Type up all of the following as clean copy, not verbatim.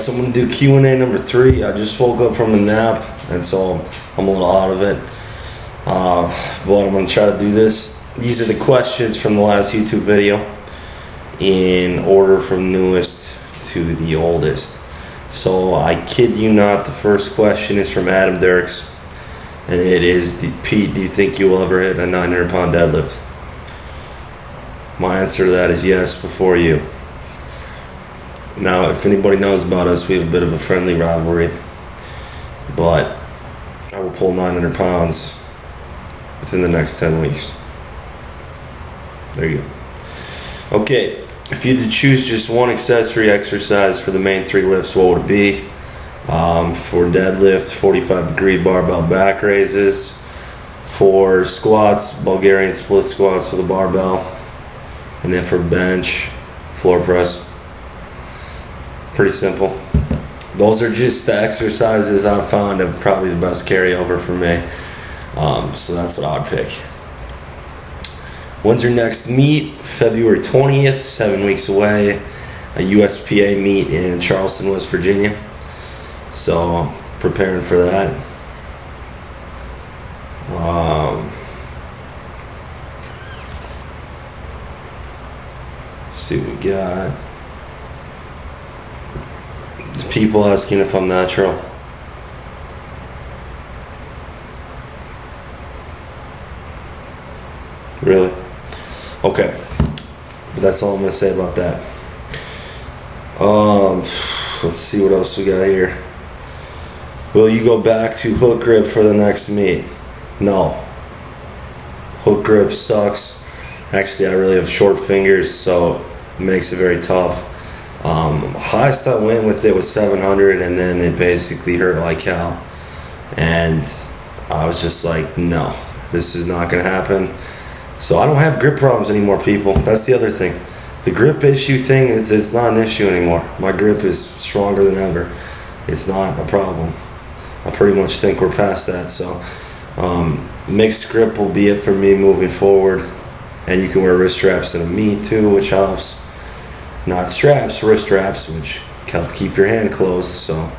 So I'm going to do Q&A number 3. I just woke up from a nap, and so I'm a little out of it. But I'm going to try to do this. These are the questions from the last YouTube video in order from newest to the oldest. So I kid you not, the first question is from Adam Dirks, and it is, Pete, do you think you will ever hit a 900-pound deadlift? My answer to that is yes, before you. Now, if anybody knows about us, we have a bit of a friendly rivalry, but I will pull 900 pounds within the next 10 weeks. There you go. Okay, if you had to choose just one accessory exercise for the main 3 lifts, what would it be? For deadlift, 45-degree barbell back raises. For squats, Bulgarian split squats with a barbell. And then for bench, floor press. Pretty simple. Those are just the exercises I've found have probably the best carryover for me. So that's what I would pick. When's your next meet? February 20th, 7 weeks away. A USPA meet in Charleston, West Virginia. So I'm preparing for that. Let's see what we got. People asking if I'm natural. Really? Okay. But that's all I'm going to say about that. Let's see what else we got here. Will you go back to hook grip for the next meet? No. Hook grip sucks. Actually, I really have short fingers, so it makes it very tough. Highest I went with it was 700, and then it basically hurt like hell. And I was just like, no, this is not going to happen. So I don't have grip problems anymore, people. That's the other thing. The grip issue thing, it's not an issue anymore. My grip is stronger than ever. It's not a problem. I pretty much think we're past that. So mixed grip will be it for me moving forward. And you can wear wrist straps in a meet too, which helps. Not straps, wrist straps, which help keep your hand closed. So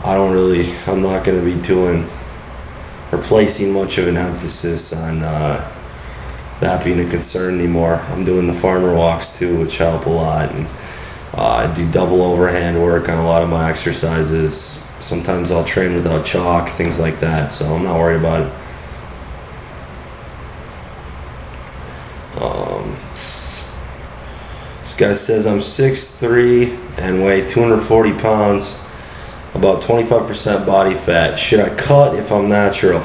I'm not going to be placing much of an emphasis on that being a concern anymore. I'm doing the farmer walks too, which help a lot. And I do double overhand work on a lot of my exercises. Sometimes I'll train without chalk, things like that. So I'm not worried about it. This guy says I'm 6'3" and weigh 240 pounds, about 25% body fat. Should I cut if I'm natural?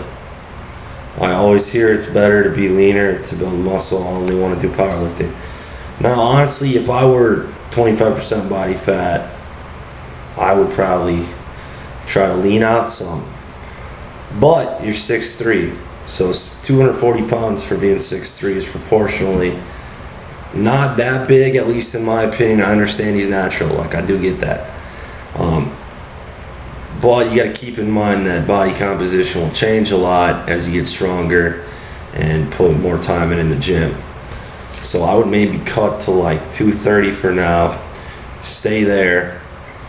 I always hear it's better to be leaner to build muscle. I only want to do powerlifting. Now, honestly, if I were 25% body fat, I would probably try to lean out some. But you're 6'3", so 240 pounds for being 6'3" is proportionally not that big, at least in my opinion. I understand he's natural, like I do get that. But you got to keep in mind that body composition will change a lot as you get stronger and put more time in the gym. So I would maybe cut to like 230 for now, stay there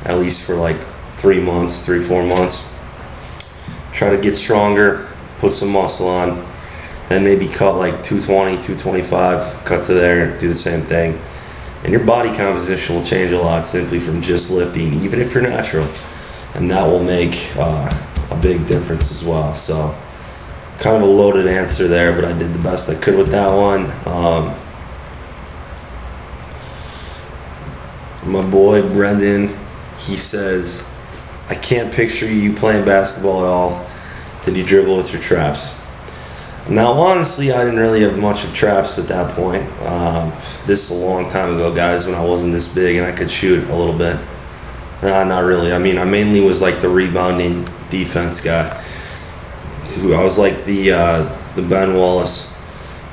at least for like 3 months, 3-4 months. Try to get stronger, put some muscle on. Then maybe cut like 220, 225, cut to there, do the same thing. And your body composition will change a lot simply from just lifting, even if you're natural. And that will make a big difference as well. So kind of a loaded answer there, but I did the best I could with that one. My boy Brendan, he says, I can't picture you playing basketball at all. Did you dribble with your traps? Now, honestly, I didn't really have much of traps at that point. This is a long time ago, guys, when I wasn't this big and I could shoot a little bit. Not really. I mean, I mainly was like the rebounding defense guy. I was like the Ben Wallace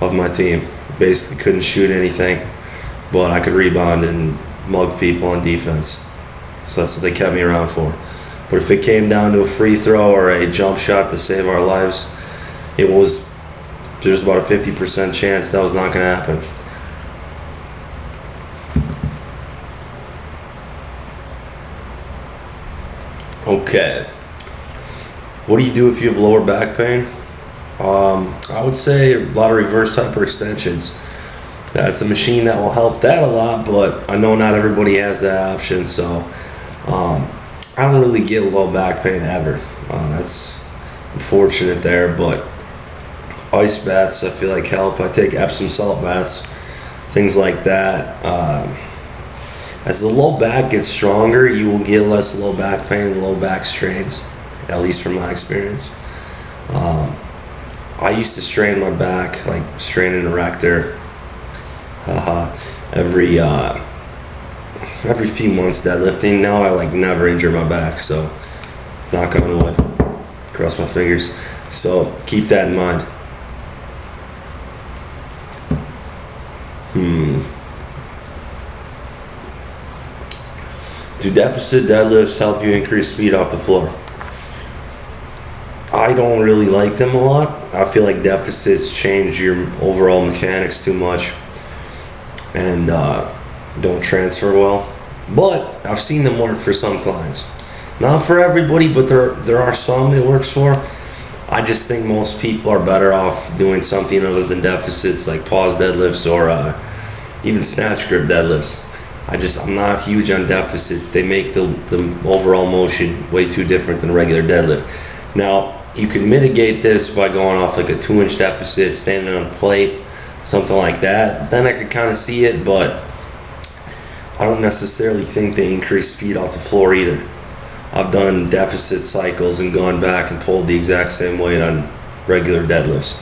of my team. Basically couldn't shoot anything, but I could rebound and mug people on defense. So that's what they kept me around for. But if it came down to a free throw or a jump shot to save our lives, there's about a 50% chance that was not going to happen. Okay. What do you do if you have lower back pain? I would say a lot of reverse hyperextensions. That's a machine that will help that a lot, but I know not everybody has that option, so I don't really get low back pain ever. That's unfortunate there, but ice baths I feel like help. I take Epsom salt baths, things like that. As the low back gets stronger, you will get less low back pain and low back strains, at least from my experience. I used to strain my back, like strain an erector, every few months deadlifting. Now I like never injure my back, so knock on wood, cross my fingers. So keep that in mind. Do deficit deadlifts help you increase speed off the floor? I don't really like them a lot. I feel like deficits change your overall mechanics too much and don't transfer well. But I've seen them work for some clients. Not for everybody, but there are some it works for. I just think most people are better off doing something other than deficits, like pause deadlifts or even snatch grip deadlifts. I'm not huge on deficits. They make the overall motion way too different than a regular deadlift. Now, you can mitigate this by going off like a 2-inch deficit, standing on a plate, something like that. Then I could kind of see it, but I don't necessarily think they increase speed off the floor either. I've done deficit cycles and gone back and pulled the exact same weight on regular deadlifts.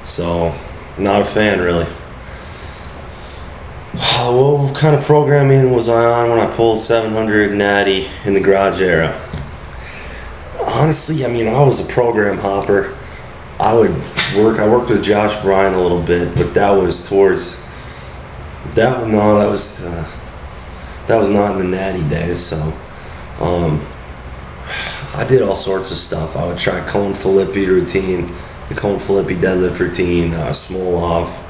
So, not a fan really. What kind of programming was I on when I pulled 700 natty in the garage era? Honestly, I was a program hopper. I worked with Josh Bryan a little bit, but that was not in the natty days, so I did all sorts of stuff. I would try cone Filippi routine, the cone Filippi deadlift routine, small off.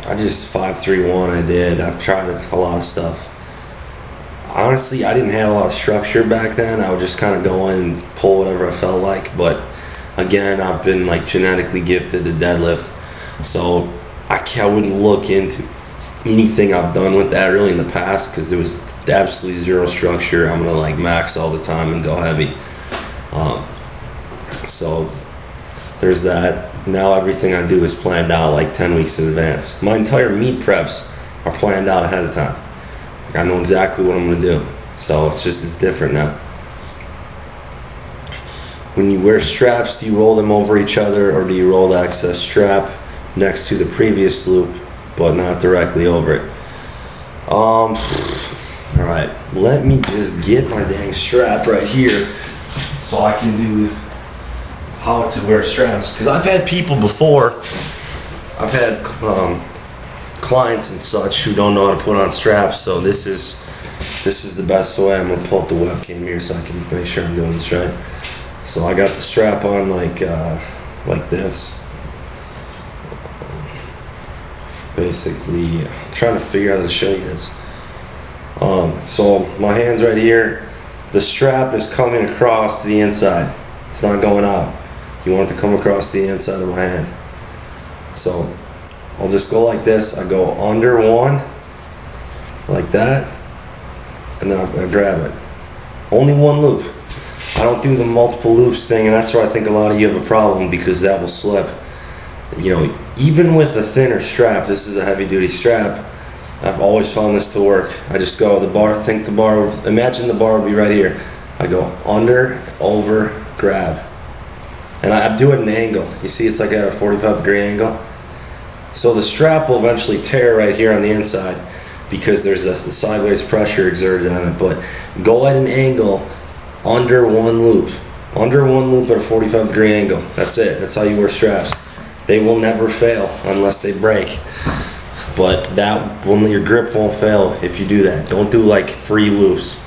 I just 5-3-1 I did. I've tried a lot of stuff. Honestly, I didn't have a lot of structure back then. I would just kind of go in and pull whatever I felt like. But again, I've been like genetically gifted to deadlift. So I wouldn't look into anything I've done with that really in the past because there was absolutely zero structure. I'm going to like max all the time and go heavy. So there's that. Now everything I do is planned out like 10 weeks in advance. My entire meet preps are planned out ahead of time. Like I know exactly what I'm going to do. So it's different now. When you wear straps, do you roll them over each other or do you roll the excess strap next to the previous loop but not directly over it? Alright, let me just get my dang strap right here so I can do how to wear straps, because I've had people before, I've had clients and such who don't know how to put on straps, so this is the best way. I'm going to pull up the webcam here so I can make sure I'm doing this right. So I got the strap on like this. Basically, I'm trying to figure out how to show you this. So my hand's right here. The strap is coming across to the inside. It's not going out. You want it to come across the inside of my hand. So I'll just go like this. I go under one, like that, and then I grab it. Only one loop. I don't do the multiple loops thing, and that's where I think a lot of you have a problem, because that will slip. Even with a thinner strap, this is a heavy duty strap, I've always found this to work. I just go, imagine the bar would be right here. I go under, over, grab. And I do it at an angle. You see it's like at a 45-degree angle. So the strap will eventually tear right here on the inside because there's a sideways pressure exerted on it. But go at an angle under one loop. Under one loop at a 45-degree angle. That's it. That's how you wear straps. They will never fail unless they break. But your grip won't fail if you do that. Don't do like 3 loops.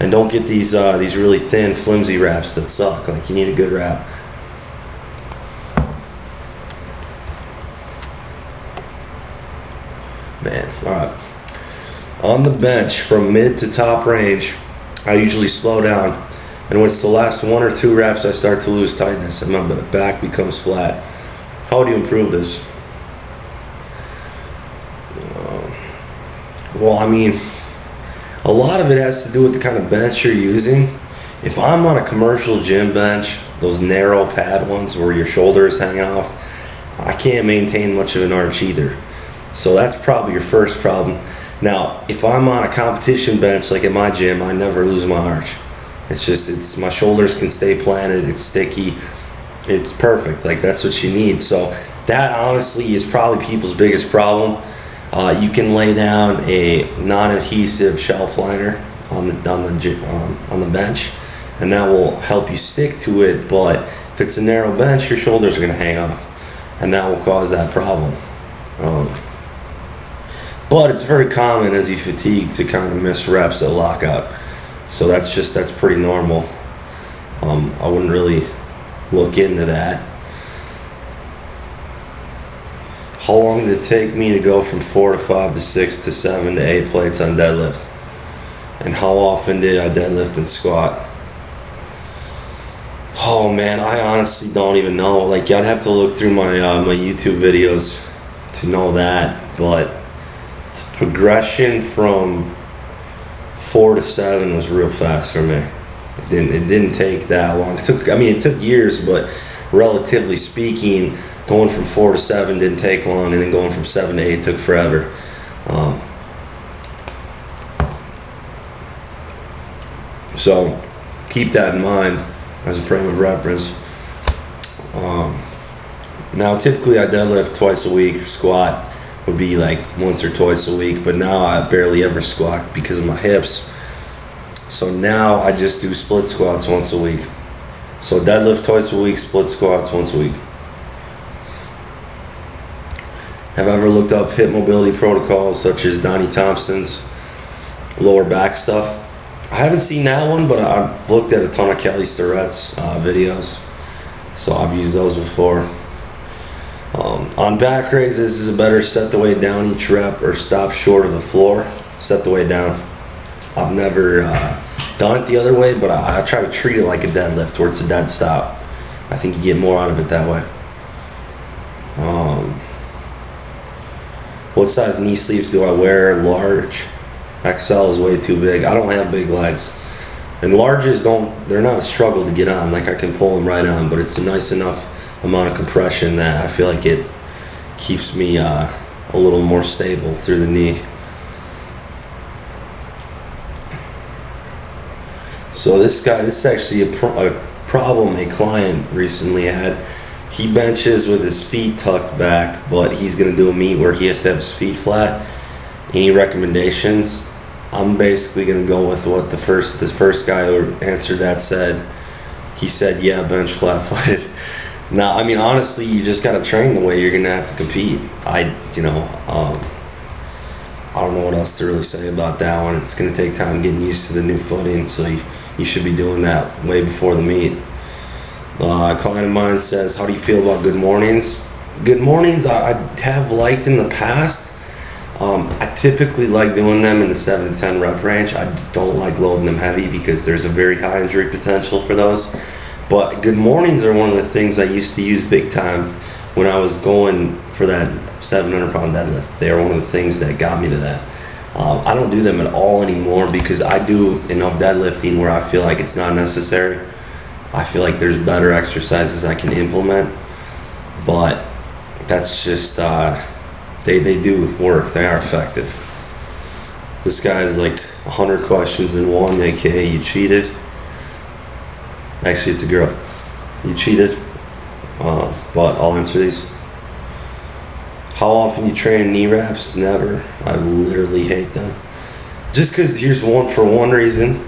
And don't get these really thin, flimsy wraps that suck. Like, you need a good wrap. Man, alright. On the bench from mid to top range, I usually slow down, and when it's the last 1 or 2 reps, I start to lose tightness and my back becomes flat. How do you improve this? Well, I mean, a lot of it has to do with the kind of bench you're using. If I'm on a commercial gym bench, those narrow pad ones where your shoulder is hanging off, I can't maintain much of an arch either. So that's probably your first problem. Now, if I'm on a competition bench like at my gym, I never lose my arch. It's my shoulders can stay planted, it's sticky, it's perfect. Like, that's what you need. So that honestly is probably people's biggest problem. You can lay down a non-adhesive shelf liner on the bench, and that will help you stick to it. But if it's a narrow bench, your shoulders are going to hang off, and that will cause that problem. But it's very common as you fatigue to kind of miss reps at lockout. So that's pretty normal. I wouldn't really look into that. How long did it take me to go from 4 to 5 to 6 to 7 to 8 plates on deadlift? And how often did I deadlift and squat? Oh man, I honestly don't even know. Like, I'd have to look through my YouTube videos to know that. But the progression from 4 to 7 was real fast for me. It didn't take that long. It took years, but relatively speaking, going from 4 to 7 didn't take long, and then going from 7 to 8 took forever. So keep that in mind as a frame of reference. Now, typically I deadlift twice a week. Squat would be like once or twice a week, but now I barely ever squat because of my hips. So now I just do split squats once a week. So deadlift twice a week, split squats once a week. Have I ever looked up hip mobility protocols such as Donnie Thompson's lower back stuff? I haven't seen that one, but I've looked at a ton of Kelly Starrett's videos, so I've used those before. On back raises, is it better set the weight down each rep or stop short of the floor? Set the weight down. I've never done it the other way, but I try to treat it like a deadlift where it's a dead stop. I think you get more out of it that way. What size knee sleeves do I wear? Large. XL is way too big. I don't have big legs. And larges they're not a struggle to get on. Like, I can pull them right on, but it's a nice enough amount of compression that I feel like it keeps me a little more stable through the knee. So this is actually a problem a client recently had. He benches with his feet tucked back, but he's going to do a meet where he has to have his feet flat. Any recommendations? I'm basically going to go with what the first guy who answered that said. He said, yeah, bench flat-footed. Now, I mean, honestly, you just got to train the way you're going to have to compete. I don't know what else to really say about that one. It's going to take time getting used to the new footing, so you should be doing that way before the meet. A client of mine says, how do you feel about good mornings? Good mornings I have liked in the past. I typically like doing them in the 7 to 10 rep range. I don't like loading them heavy because there's a very high injury potential for those. But good mornings are one of the things I used to use big time when I was going for that 700-pound deadlift. They are one of the things that got me to that. I don't do them at all anymore because I do enough deadlifting where I feel like it's not necessary. I feel like there's better exercises I can implement, but that's just they do work. They are effective. This guy's like 100 questions in one, aka you cheated. Actually, it's a girl. You cheated, but I'll answer these. How often you train knee wraps? Never. I literally hate them. Just because here's one reason.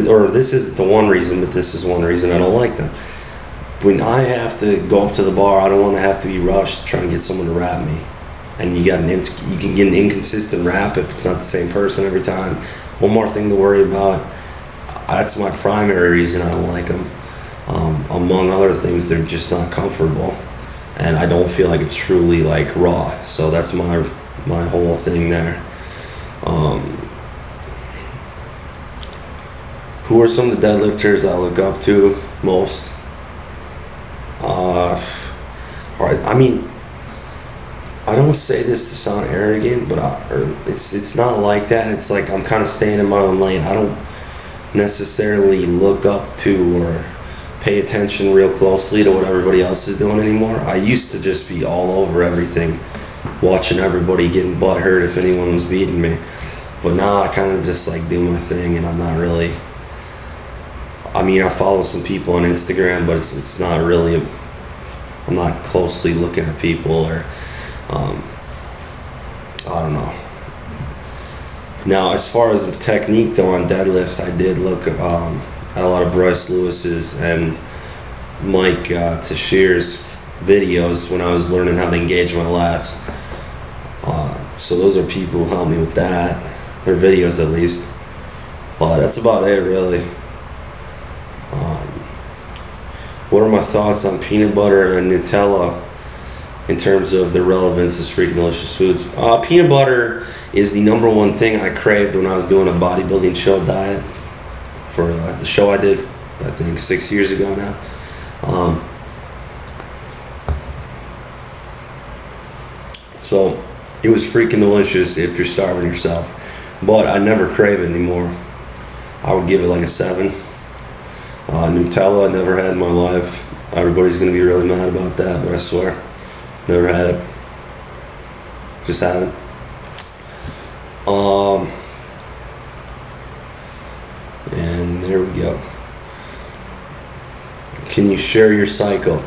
Or this isn't the one reason, but this is one reason I don't like them. When I have to go up to the bar, I don't want to have to be rushed trying to get someone to wrap me. And you can get an inconsistent wrap if it's not the same person every time. One more thing to worry about. That's my primary reason I don't like them. Among other things, they're just not comfortable, and I don't feel like it's truly like raw. So that's my whole thing there. Who are some of the deadlifters I look up to most? All right. I mean, I don't say this to sound arrogant, but it's not like that. It's like I'm kind of staying in my own lane. I don't necessarily look up to or pay attention real closely to what everybody else is doing anymore. I used to just be all over everything, watching everybody getting butthurt if anyone was beating me. But now I kind of just like do my thing, and I'm not really. I mean, I follow some people on Instagram, but it's not really. I'm not closely looking at people, or I don't know. Now, as far as the technique though on deadlifts, I did look at a lot of Bryce Lewis's and Mike Teixeira's videos when I was learning how to engage my lats. So those are people who helped me with that. Their videos at least. But that's about it really. What are my thoughts on peanut butter and Nutella in terms of their relevance as freaking delicious foods? Peanut butter is the number one thing I craved when I was doing a bodybuilding show diet for the show I did, I think 6 years ago now. So it was freaking delicious if you're starving yourself, but I never crave it anymore. I would give it like a 7. Nutella I never had in my life. Everybody's gonna be really mad about that, but I swear, never had it. Just haven't. And there we go. Can you share your cycle?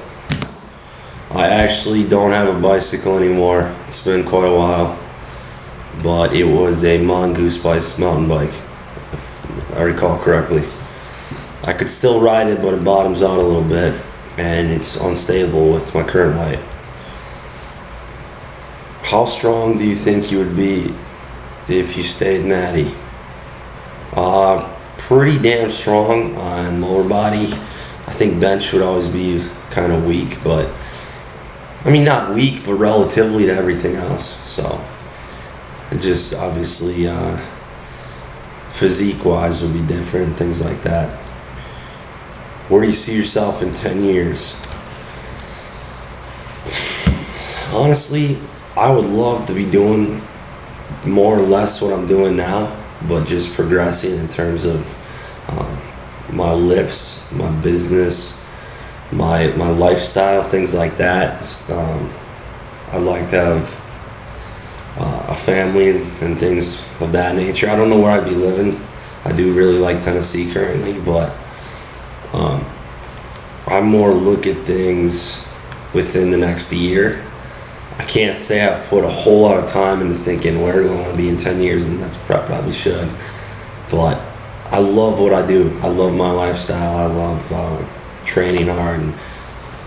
I actually don't have a bicycle anymore. It's been quite a while, but it was a Mongoose mountain bike, if I recall correctly. I could still ride it, but it bottoms out a little bit, and it's unstable with my current height. How strong do you think you would be if you stayed natty? Pretty damn strong on lower body. I think bench would always be kind of weak, but I mean not weak, but relatively to everything else. So it just obviously physique-wise would be different, things like that. Where do you see yourself in 10 years? Honestly, I would love to be doing more or less what I'm doing now, but just progressing in terms of my lifts, my business, my lifestyle, things like that. I'd like to have a family and things of that nature. I don't know where I'd be living. I do really like Tennessee currently, but I more look at things within the next year. I can't say I've put a whole lot of time into thinking where do I want to be in 10 years, and that's probably should. But I love what I do. I love my lifestyle. I love training hard and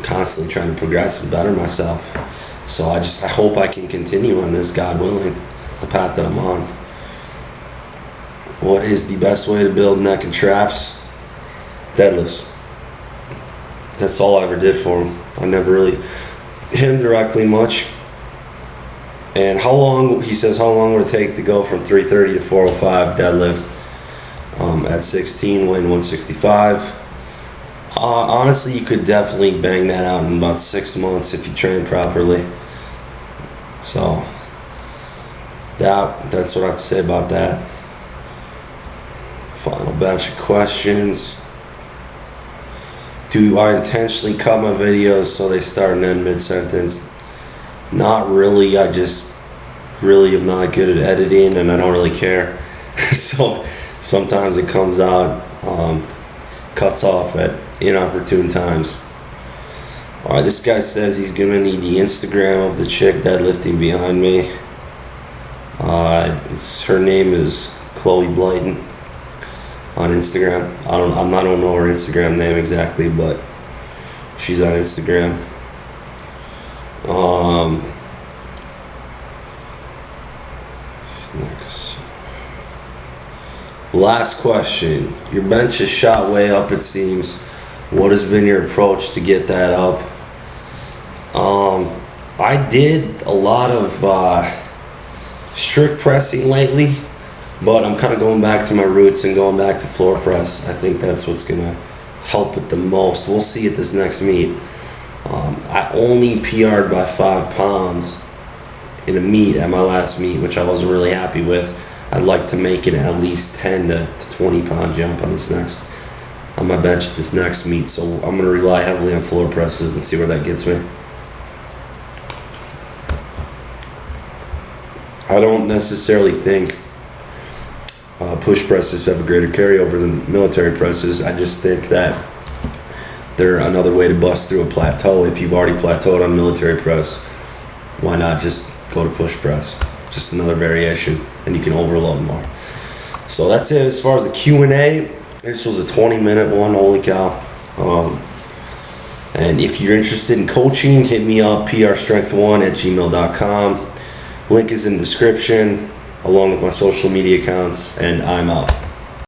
constantly trying to progress and better myself. So I hope I can continue on this, God willing, the path that I'm on. What is the best way to build neck and traps? Deadlifts. That's all I ever did for him. I never really hit him directly much. And he says, how long would it take to go from 330 to 405 deadlift at 16, weighing 165? Honestly, you could definitely bang that out in about 6 months if you train properly. So that's what I have to say about that. Final batch of questions. Do I intentionally cut my videos so they start and end mid-sentence? Not really. I just really am not good at editing, and I don't really care. So sometimes it comes out, cuts off at inopportune times. Alright, this guy says he's gonna need the Instagram of the chick deadlifting behind me. Her name is Chloe Blyton on Instagram. I don't know her Instagram name exactly, but she's on Instagram. Next. Last question. Your bench is shot way up, it seems. What has been your approach to get that up? I did a lot of strict pressing lately, But I'm kind of going back to my roots and going back to floor press. I think that's what's going to help it the most. We'll see at this next meet. I only PR'd by 5 pounds in a meet at my last meet, which I wasn't really happy with. I'd like to make it at least 10 to 20 pound jump on my bench at this next meet. So I'm going to rely heavily on floor presses and see where that gets me. I don't necessarily think push presses have a greater carryover than military presses. I just think that they're another way to bust through a plateau. If you've already plateaued on military press, why not just go to push press? Just another variation, and you can overload more. So that's it as far as the Q&A. This was a 20-minute one, holy cow. And if you're interested in coaching, hit me up, prstrength1@gmail.com. Link is in the description, along with my social media accounts, and I'm out.